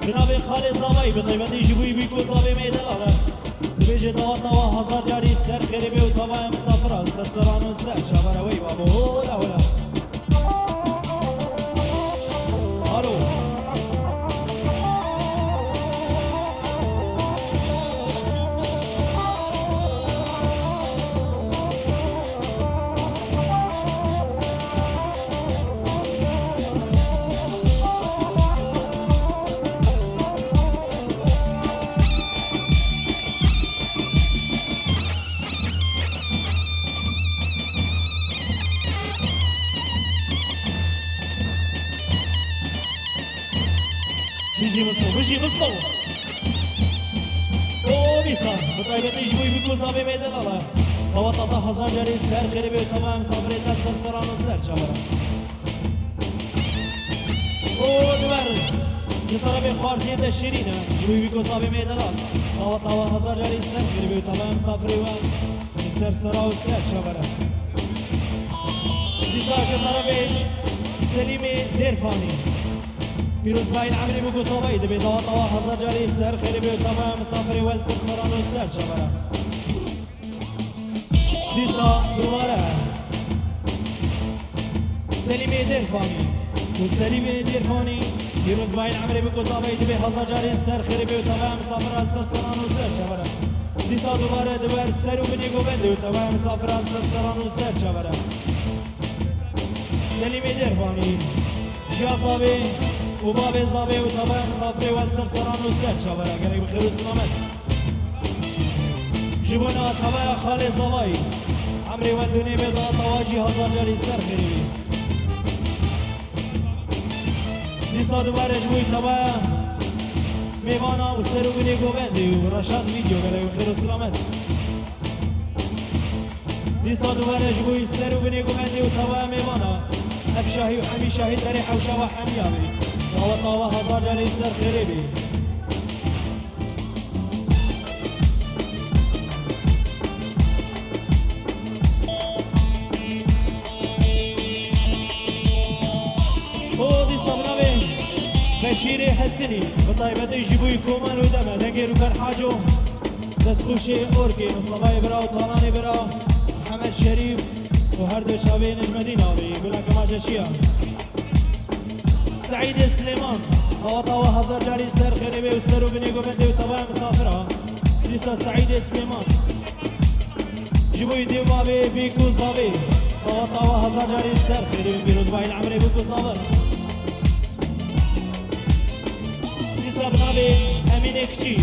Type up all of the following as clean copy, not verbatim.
جناب خالد زاوی به طیبتی جبوی بیکو زاوی میدل آره بیجه دوات نوا هزار جاری سر خیری بیو تمام مسافران سر سران و سر شبر وی بابو هولا هولا آلو بيجي بالصوت بيصا بطيبة يجبوي بيكو صابي ميدان الله وطاطا هزار جاري سر خريبي وتمام صابري تسر سران وسر شبرا دبر يطلبي خارجية الشرينة يجبوي بيكو صابي ميدان الله وطاطا هزار جاري سر خريبي وتمام صابري وسر سران وسر شبرا بيصا شطربي سليمي ديرفاني پیروز باید عملی بگو صابایی دبی دوات و هزار جاری سر خیلی بیو تمام مسافری ول سر سران و سر شبره دیسا دوباره سلیمی دیرفانی و سلیمی دیرفانی پیروز باید عملی بگو صابایی دبی هزار جاری سر خیلی بیو تمام مسافر ول سر سران و سر شبره دیسا دوباره دوبر سر و بنی گو بندی و تمام مسافر ول سر سران و سر شبره سلیمی دیرفانی جا صابی وباب زابي وتمام صافي والسر سران وسر شبرا قريب بخير وسلامت جبنا تبع خالي زواي عمري ودوني بيضا طواجي هزار جاري سر خريبي نسا دوباره جبوي تبع ميوانا وسر وبني قوبندي ورشاد فيديو قريب بخير وسلامت نسا دوباره جبوي سر وبني قوبندي وتبع ميوانا افشاهي وحمي شاهي تريحة وشوا حميابي طاوة هزار جاري سر خريبي خودي صبرابي بشيري حسني بطيبة يجيبوي كومان ودمه دنگيرو كان حاجو دسخوشي اوركي مصطفى برا وطالاني برا محمد شريف وهر دو شابي نجم ديناري بلاك ماجشيا سعيد سليمان طاوة هزار جاري سر خريبي وسر وبني قوبندي وطبع مسافرة لسا سعيد سليمان جبوي ديو بابي بيكو صابي طاوة هزار جاري سر خريبي بيروز باي العمري بيكو صابر لسا بنابي امين كتي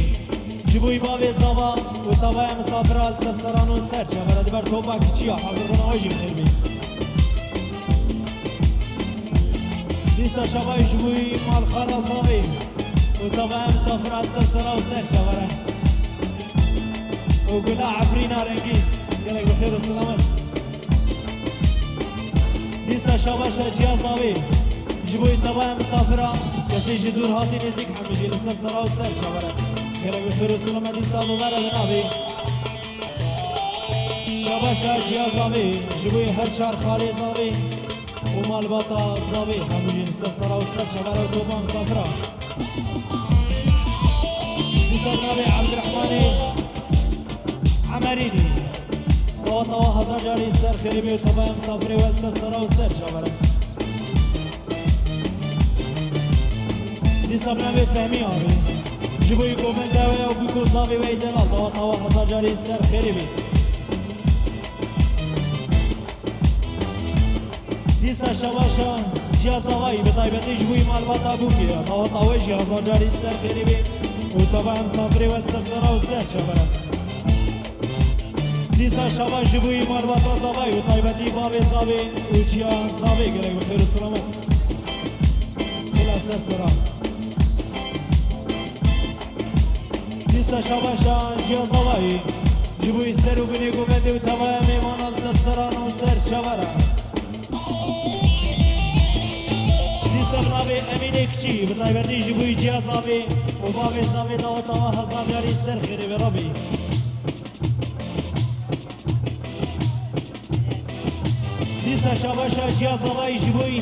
جبوي بابي صابا وطبع مسافرة سر سران وسر شبرا دبر توبا كتيا حضرنا واجي خريبي دیسا شبای جبوی مال خالا صابی و طبعا مسافرات سرسرا و سر شبره و قلا عفرینا رنگی گلک بخیر و سلامت دیسا شباش جیا صابی جبوی طبعا مسافرا کسی جدور هاتی نزیک حمیجی لسرسرا و سر شبره گلک بخیر و سلامت دیسا مبارا بنابی شباش جیا صابی جبوی هر شهر خالی صابی ومال باطا صابي حمولين سرسرة وسر شبارة وطوبة مسافرة نسر نابي عبد الرحمن عمريني طواطا هزار جاري سر خريبي وطوبة مسافرة والسرسرة وسر شبارة نسر نابي فهمي آبي جبوي كومن داوية وبيكو صابي ويدلال طواطا هزار جاري سر خريبي دیسا شباشا جیا زوایی به طایبتی جوی مالباتا بوکیه طاوة جیا هزار جاری سر خریبی و طبعا مسافری و سرسرا و سر شبره دیسا شباش جوی مالباتا زوایی و طایبتی بابی زاوی و جیا زاوی گرگ بخیر و سلامت کلا سرسرا دیسا شباشا جیا زوایی جوی سر و بنی گوبندی و طبعا میمانال سرسران و سر شبره کچی بطای بردی جبوی جیاز آبی و بابی زاوی داوتا و هزار جاری سر خیری به ربی دیسا شباشا جیاز آبای جبوی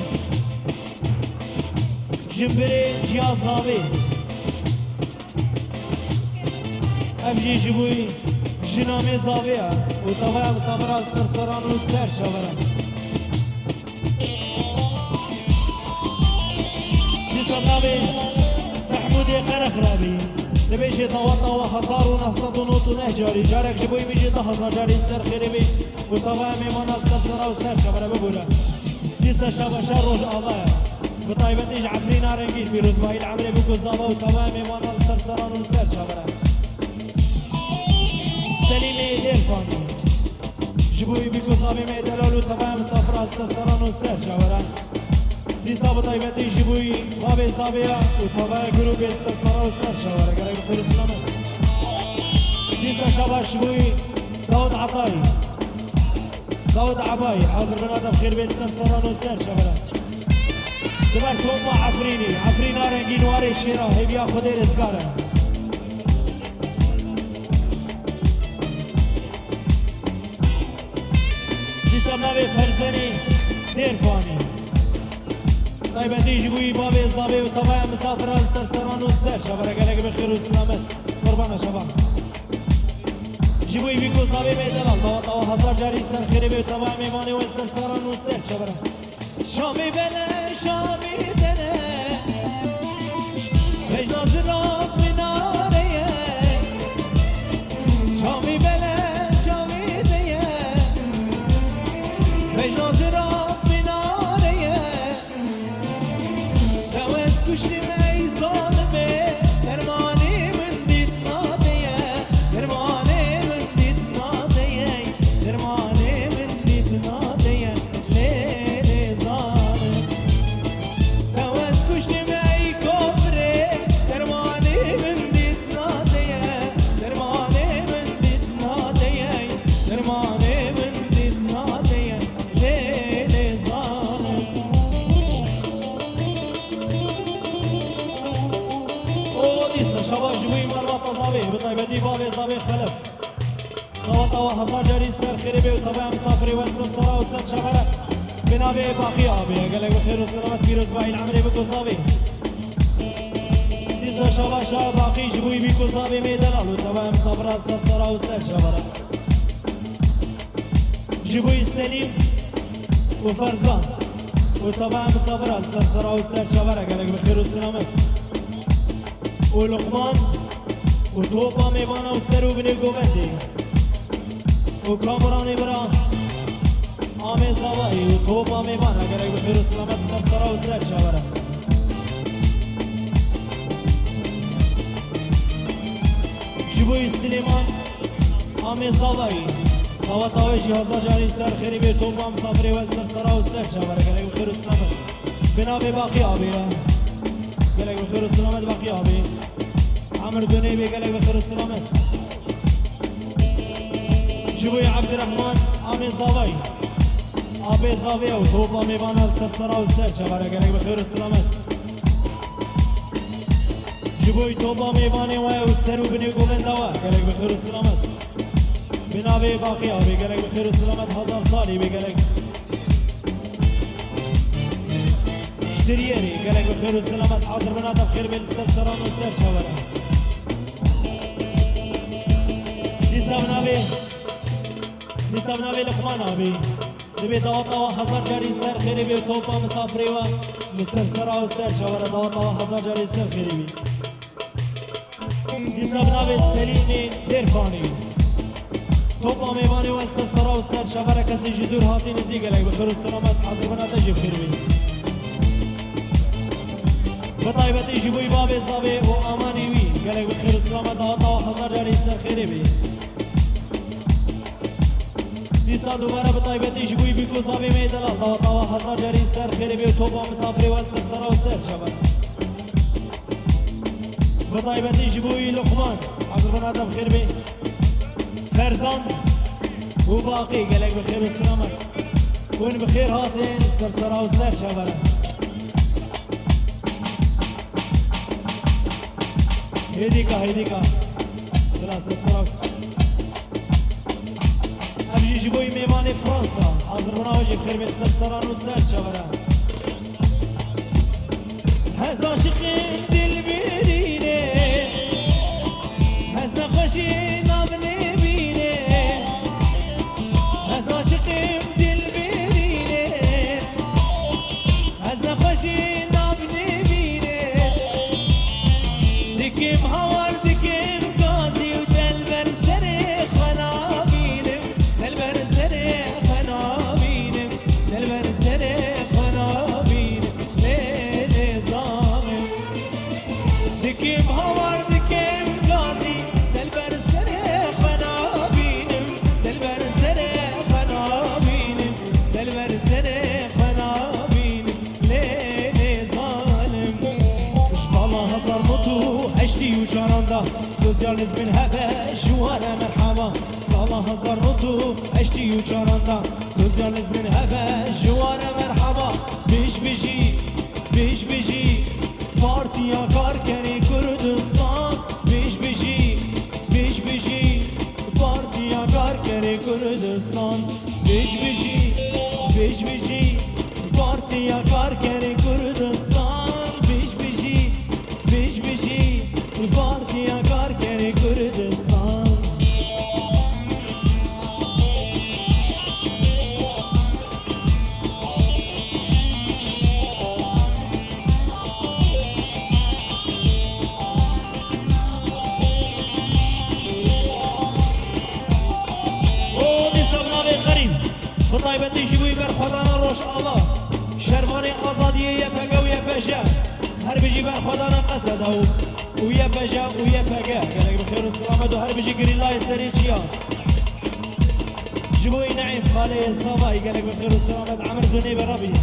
جنبری جیاز آبی امجی جبوی جنامی زاویه و طوای مسافرات سرسران و سر شبرن نبي محمود قرخ ربي نبيجي طواطا وحصار ونهصد ونوط ونهجاري جارك جبوي بيجي دهصا جاري سر خريبي وطبعا ميمانا السرسرة وسر شبرا ببولا جيسا شابا شروج آضايا بطايبة تيج عفرين عرنجين بيروز باهي العمري بكو زابا وطبعا ميمانا السرسرة وسر شبرا سليمي دير فاني جبوي بكو زابي ميدلال وطبعا مسافرات السرسرة وسر شبرا دیسا بطای بدی جبوی بابی زابیا و طبای گروه سرسرا و سر شواره گره بخیر سلامت دیسا شبا شبوی داود عطایی داود عبایی حاضر بنادم خیر بین سرسرا و سر شواره دبر توما عفرینی رنگی نواری شیرا هیبیا خودی رزگاره دیسا نوی فرزنی دیرفانی طيب تيجي بوي بابي زابي وطبعا مسافر السرسران والسر شبرا قالك بخير وسلامت قربانا شباب جيبوي بيكو زابي ميدان الله طوا هزار جاري سر خيري بي طبعا ميماني والسرسران والسر شبرا شامي بنا شامي دنا بجنا زراق منارية شامي بنا شامي دنا بجنا زراق كشري معي ظالمة درماني من ديت ناضية درماني من ديت ناضية درماني من ديت ناضية ليلي ظالم جواز كشري معي كفري درماني من ديت ناضية درماني من ديت ناضية درماني من ديت ناضية ليلي ظالم شبا جوي مرة طزابي بطيبتي بابي زابي خلف خوطا وحصار جاري سر خريبي وطبعا مسافري والسر صرا وسر شبرة بنابي باقي آبي قالك بخير وسلامت بيروز باهي العمري بكو زابي ديسا شبا شا باقي جوي بيكو زابي ميدلال وطبعا مسافرات سر صرا وسر شبرة جوي سليم وفرزان وطبعا مسافرات سر صرا وسر شبرة قالك بخير وسلامت ولقمان وطوبا ميوانا وسرو بني قوبندي وكامراني برا آمي زواهي وطوبا ميوانا قرأي بخير وسلامت سرسرا وسر شاورا جبوي سليمان آمي زواهي طاوة طاوة جهازا جاري سر خيري بي طوبا مسافري والسرسرا وسر شاورا قرأي بخير وسلامت بنابي باقي آبيا قالك بخير السلامات باقي أبي عمر دنيبي قالك بخير السلامات جبوي عبد الرحمن آمي زاوي أبي زاوي وطوبا ميبانا السرسرة والسر شبارة قالك بخير السلامات جبوي طوبا ميباني ويا والسر وبني قوبن دوا قالك بخير السلامات بنابي باقي أبي قالك بخير السلامات هزار صالي بقالك دريري قالك بخير والسلامات حاضر بنادم بخير بالسرسران والسر شوارع نسا بنابي لقمان أبي نبي دواطا وحزار جاري سر خيري بي وطوبا مسافري ومسرسرا والسر شوارع دواطا وحزار جاري سر خيري بي نسا بنابي سليمي ديرفاني طوبا ميواني والسرسرا والسر شوارع كسي جدور هاتي نزي قالك بخير والسلامات حاضر بنادم جيب خيري بي بطيبتي جبوي بابي زابي وآماني وي قالك بخير السلامة دواطا وحزار جاري سر خيري بي ديسا دوباره بطيبتي جبوي بيكو زابي ميدلال دواطا وحزار جاري سر خيري بي وطوبا مسافري والسرسرة والسر شبر بطيبتي جبوي لقمان حضر بنادم خير بي فرزان وباقي قالك بخير السلامة كون بخير هاتين سرسرة والسر شبر هديكا بلا سرسراوس أبجي جيبوي ميماني فرنسا حاضر مناوجي بخير بيت سرسران وسال شبرا هزا شقين دل بيريني هزنا خوشي نابني بيني هزا شقين دل بيريني هزنا خوشي نابني بيني دكيم هوار دكيم قازي ودلبر سريخ وانا بينم دلبر سريخ وانا بينم دلبر سريخ وانا بينم ليلي ظالم دكيم هوار دكيم قازي دلبر سريخ وانا بينم دلبر سريخ وانا بينم دلبر سريخ وانا بينم ليلي ظالم صلاة هزار مطو عشتي وجاراندا سوسياليزمن هبه جوانا مرحبا صلاة هزار مطو عشتي وجاراندا سوسياليزمن هبه جوانا مرحبا بيش بيجي بارتيا كاركري كردستان بيش بيجي بارتيا كاركري كردستان بيش بيجي بارتيا كاركري كردستان بيش بيجي بارتيا كاركري كردستان خدای بندی جوی بر خدانا روش الله شرمانی آزادیه یه پگه و یه پشه هر بجی بر خدانا قصده و یه پشه و یه پگه گلک بخیر و سلامت و هر بجی گرین لای سری چیا جبوی نعیم خاله صبای گلک بخیر و سلامت عمر دونی برابی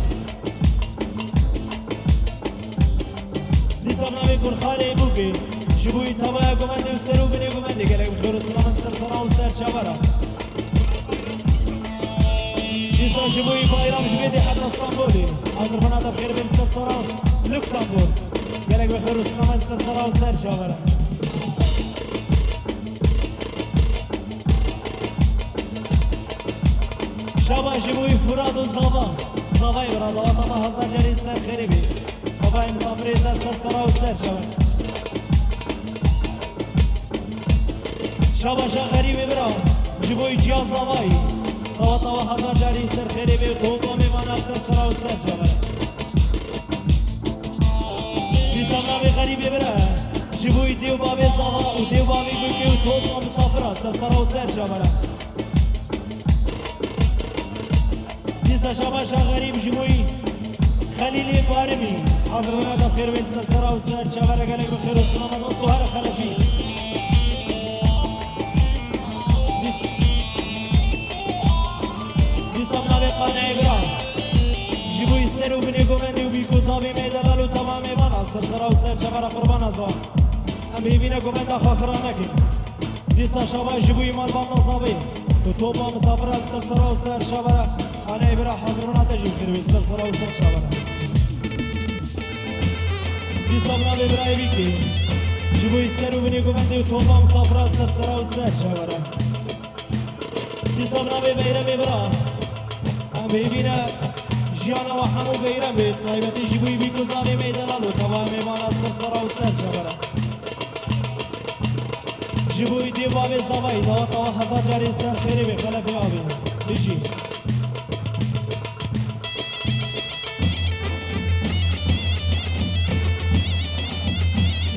دیسا بنامی کن خاله بوگی جبوی تبای گمنده و سرو بنی گمنده گلک بخیر و سلامت سر سرا و سر چابرا دیسا جبوی بایرام جبیدی حد اسطنبولی حاضر بناتا بخیر بین سر سرا لوکسامبورگ گلک بخیر و سلامت سر سرا و سر چابرا شبا جبوی فراد و زابای براد آتا ما هزار جری سر خیری بی بابای مسافری در سر سرا و سر چابرا شبا شا غریبی برا جبوی جیاز زابای طوا هزار جاری سر خیری بی توبا میماند سر سرا و سر چابرا بیسام نامی غریبی برا جبوی دیو بابی زاوا و دیو بابی گوکی و توبا مسافرا سر سرا و سر چابرا بیسا شبا شا غریب جبوی خلیلی بارمی حاضر بنا بخیر بین سر سرا و سر چابرا گلک بخیر و سلامت و سوهر خلفی قانع برا جبوی سر و بنی گمندی و بیکو زابی میدلال و تمام مانا سر سرا و سر چبرا قربان ازا ام بیبینه گمند خاخران نکی دیسا شبا جبوی مال باندن زابی و توبا مسافرات سر سرا و سر چبرا قانع برا حاضرون تجیب کروید سر سرا و سر چبرا دیسا بنا برای بیکی جبوی سر و بنی گمندی و توبا مسافرات سر سرا و سر چبرا دیسا بنا بیره برا ببینه جیانا و همو بیرم بید طایبتی جبوی بی کزانی میدلالو تمام ایمانات سر سرا و سر چبرا جبوی دیوابی زبایی دوات و هزار جاری سر خیری بی خلفی آبی بجی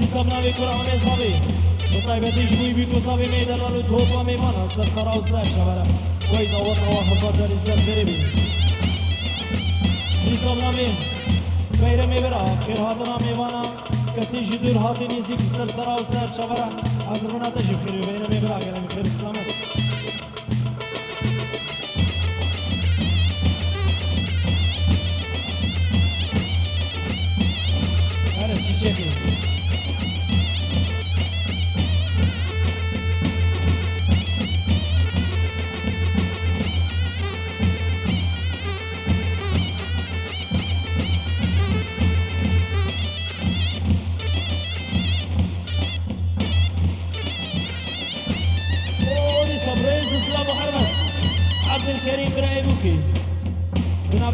نیسم ناوی کرامه زبی طایبتی جبوی بی کزانی میدلالو توبا میمانات سر سرا و سر چبرا وی دوات و هزار جاری سر خیری بی نیسم نامی بیرم برا خیر هاتنا میوانا کسی جدور هاتی نیزی که سر سرا و سر چبرا حاضر بنا تجیب خیری بیرم برا گرم خیر سلامت هره چی شکل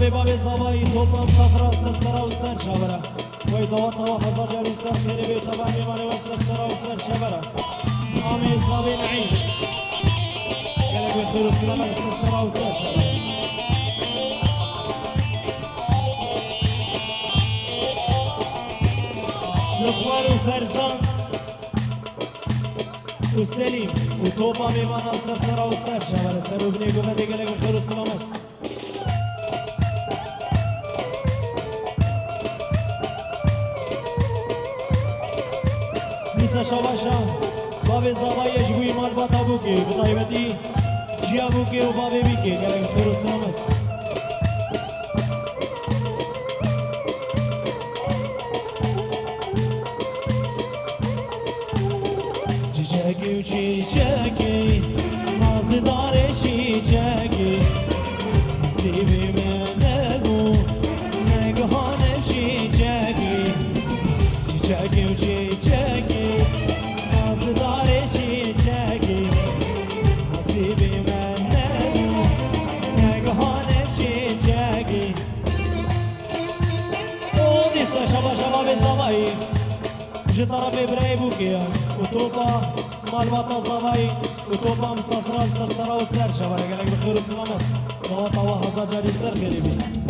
به باب زبایی توپم سفران سرسرا و سر شبره وی دوات و هزار جاری سر خیلی به طبع میمانه و سرسرا و سر شبره آمین صابی نعیم گلک به خیر و سلامت سرسرا و سر شبره لقمان و فرزان و سلیم و توپا میمانه سرسرا و سر شبره سر و بنی گفته گلک به خیر و سلامت شباشا باب زبای جوی مال باتا بوکی بطایبتی جیا بوکی و باب بیکی گلک خیر و سلامت چیچکی و چیچکی نازدار چیچکی سیبی من نگو نگهان چیچکی چیچکی و چیچکی جطرة ببراي بوكيا وطوبة مالباطا زباي وطوبة مسافرة سرسرة وسر شبارة قالك بخير وسلامة طواطا وهزا جاري سر قريبي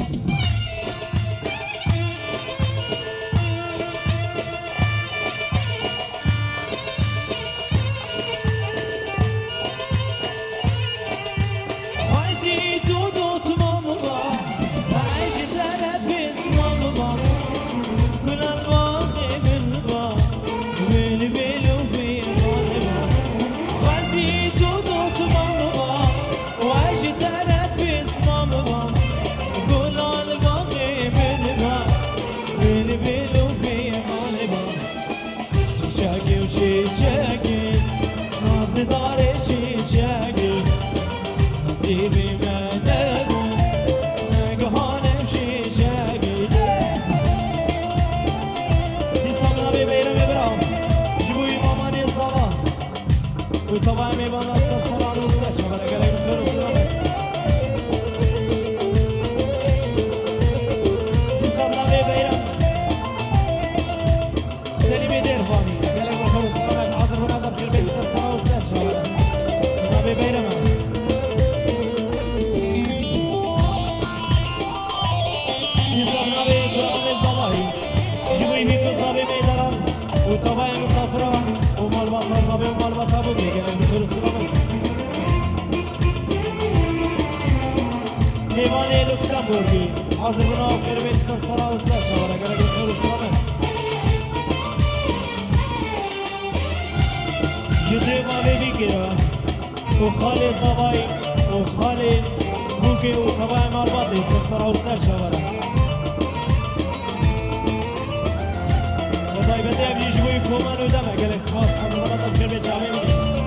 طبعا میباند سرسران و سر شبره گلک بخیر و سلامت دیسان نبی بیرم سلیمی دیرفانی گلک بخیر و سلامت حاضر بنا در خیل سرسران و سر شبره نبی بیرم دیسان نبی قرآن زبایی جبوی بیکو زبی میدارم و طبعا مسافران و مالباتا زبی و مالباتا بودی گلک بخیر و سلامت دیوانه لوکسمبورگی حاضر بنا و خیر بیت سرسرا و سر شواره گلک بخیر و سلامت جدوی مالی بگیره و خالی زبایی و خالی بوکی و طبای مالباتی سرسرا و سر شواره و طایبتی هم یجبوی کومن و دمه گلک سپاس حاضر بنا تا خیر بیت جامعه میگه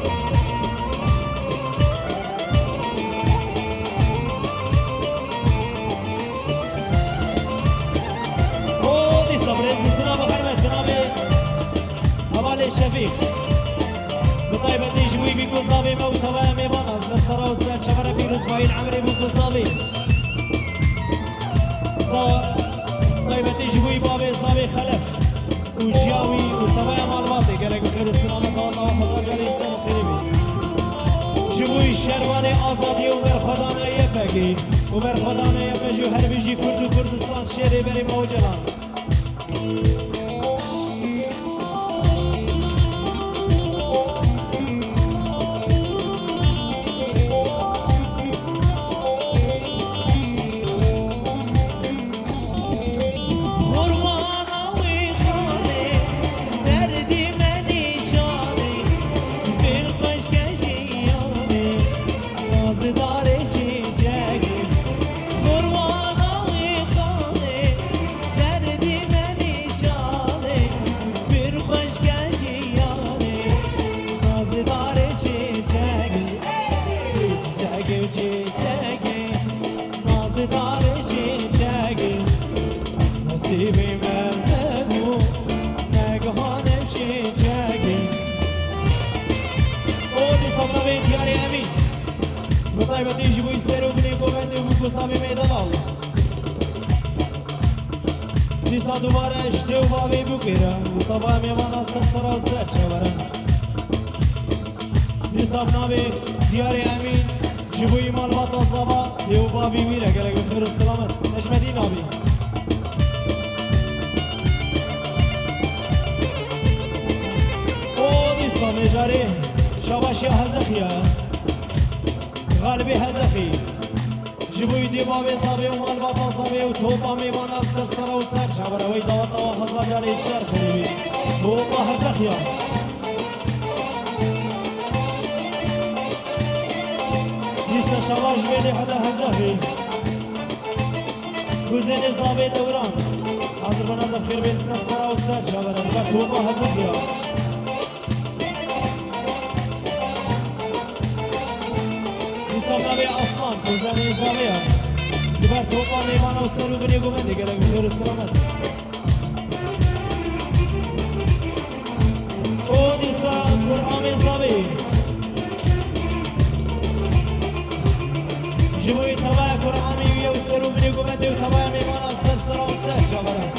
شفيق بطيبة جوي بيكو صابي موت هوايا ميبانا سرسرا وسال شفرة بيروز باين عمري بيكو صابي طيبة جوي بابي صابي خلف وجياوي وتوايا مالباطي قالك بخير السلامة الله وحضر جالي استان خريبي جوي شرواني آزادي وبر خدانا يفاقي وبر خدانا يفاقي وهر بيجي كرد وكردستان شيري بري موجلان طيبة تيجي بوي سيرو بني قومندي وبوكو صابي ميدان الله دیسا دوباره اشته و بابی بگیرم و طبعا میمانا سر و سر شورم دیسا بنابی دیاری امین جبوی مالوات آزابا دیو بابی میره گرگ بخیر و سلامت نشمدی نابی او دیسا میجاری شباشی هزخی غالبی هزخی جبوی دی بابی زابی و مالوات آزابی و توپا میمانا سر و سر شبره وی دواتا و هزار جاری سر خریبی توپا هزخی دیسا شواش بیدی حدا هزاهی گوزین زابی دوران حاضر بنا دبخیر بین سر و سر شبرن و توبا هزاهی دیسا نبی اصلان گوزین زابی دیبر توبا میمان و سر و بنی گومن دیگر بخیر سلامت او دیسا قرآن زابی جبوی تبای قرآنی و سرو بنی گوبنده و تبای میمانم سر و سر شبره